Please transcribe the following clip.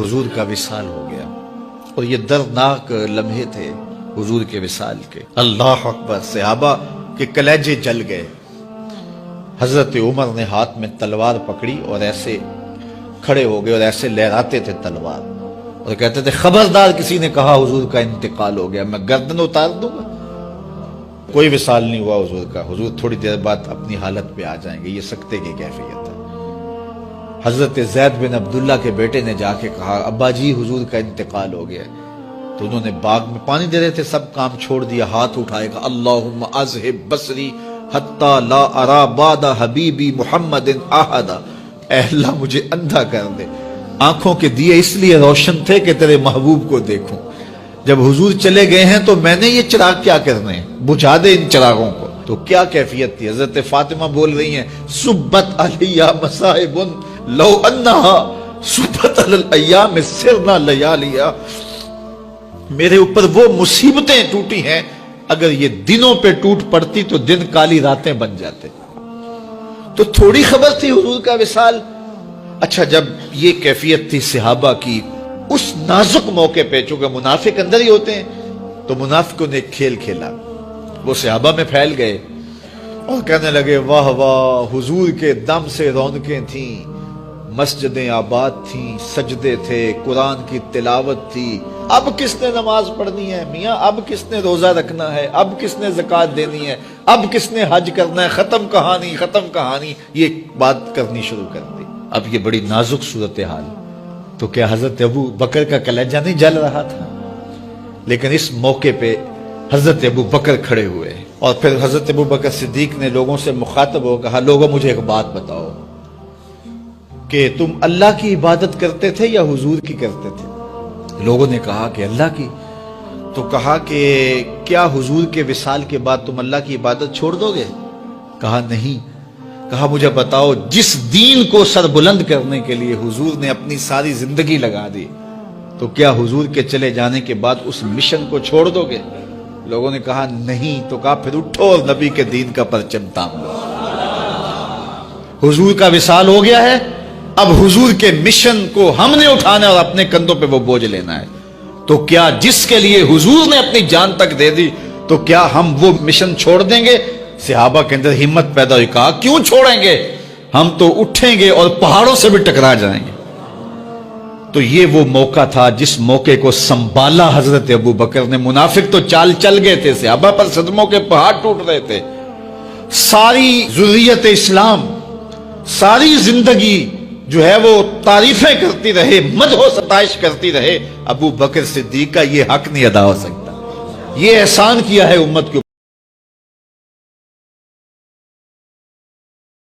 حضور کا وصال ہو گیا، اور یہ دردناک لمحے تھے حضور کے وصال کے۔ اللہ اکبر! صحابہ کے کلیجے جل گئے۔ حضرت عمر نے ہاتھ میں تلوار پکڑی اور ایسے کھڑے ہو گئے اور ایسے لہراتے تھے تلوار، اور کہتے تھے خبردار کسی نے کہا حضور کا انتقال ہو گیا، میں گردن اتار دوں گا۔ کوئی وصال نہیں ہوا حضور کا، حضور تھوڑی دیر بعد اپنی حالت پہ آ جائیں گے۔ یہ سکتے کی کیفیت ہے۔ حضرت زید بن عبداللہ کے بیٹے نے جا کے کہا ابا جی حضور کا انتقال ہو گیا، تو انہوں نے باغ میں پانی دے رہے تھے، سب کام چھوڑ دیا، ہاتھ اٹھائے گا اللہم اذہب بصری حتی لا ارا بعد حبیبی محمد احدا، اے اللہ مجھے اندھا کر دے، آنکھوں کے دیے اس لیے روشن تھے کہ تیرے محبوب کو دیکھوں، جب حضور چلے گئے ہیں تو میں نے یہ چراغ کیا کرنے ہیں، بجھا دے ان چراغوں کو۔ تو کیا کیفیت تھی؟ حضرت فاطمہ بول رہی ہیں صبت علیہ مصائب لو انہا صبت علی الایام سرنا لیالیا، میرے اوپر وہ مصیبتیں ٹوٹی ہیں، اگر یہ دنوں پہ ٹوٹ پڑتی تو دن کالی راتیں بن جاتے۔ تو تھوڑی خبر تھی حضور کا وصال۔ اچھا، جب یہ کیفیت تھی صحابہ کی اس نازک موقع پہ، چونکہ منافق اندر ہی ہوتے ہیں، تو منافقوں نے ایک کھیل کھیلا، وہ صحابہ میں پھیل گئے اور کہنے لگے واہ واہ، حضور کے دم سے رونقیں تھیں، مسجدیں آباد تھیں، سجدے تھے، قرآن کی تلاوت تھی، اب کس نے نماز پڑھنی ہے میاں، اب کس نے روزہ رکھنا ہے، اب کس نے زکوٰۃ دینی ہے، اب کس نے حج کرنا ہے، ختم کہانی ختم کہانی، یہ بات کرنی شروع کر دی۔ اب یہ بڑی نازک صورتحال، تو کیا حضرت ابو بکر کا کلیجہ نہیں جل رہا تھا؟ لیکن اس موقع پہ حضرت ابو بکر کھڑے ہوئے، اور پھر حضرت ابو بکر صدیق نے لوگوں سے مخاطب ہو کہا لوگوں مجھے ایک بات بتاؤ کہ تم اللہ کی عبادت کرتے تھے یا حضور کی کرتے تھے؟ لوگوں نے کہا کہ اللہ کی۔ تو کہا کہ کیا حضور کے وصال کے بعد تم اللہ کی عبادت چھوڑ دو گے؟ کہا نہیں۔ کہا مجھے بتاؤ جس دین کو سر بلند کرنے کے لیے حضور نے اپنی ساری زندگی لگا دی، تو کیا حضور کے چلے جانے کے بعد اس مشن کو چھوڑ دو گے؟ لوگوں نے کہا نہیں۔ تو کہا پھر اٹھو اور نبی کے دین کا پرچم تام لو۔ حضور کا وصال ہو گیا ہے، اب حضور کے مشن کو ہم نے اٹھانا ہے اور اپنے کندھوں پہ وہ بوجھ لینا ہے۔ تو کیا جس کے لیے حضور نے اپنی جان تک دے دی، تو کیا ہم وہ مشن چھوڑ دیں گے؟ صحابہ کے اندر ہمت پیدا ہوئی، کہا کیوں چھوڑیں گے، ہم تو اٹھیں گے اور پہاڑوں سے بھی ٹکرا جائیں گے۔ تو یہ وہ موقع تھا جس موقع کو سنبھالا حضرت ابو بکر نے۔ منافق تو چال چل گئے تھے، صحابہ پر صدموں کے پہاڑ ٹوٹ رہے تھے، ساری ذریت اسلام ساری زندگی جو ہے وہ تعریفیں کرتی رہے، مدح و ستائش کرتی رہے، ابو بکر صدیق کا یہ حق نہیں ادا ہو سکتا، یہ احسان کیا ہے امت کے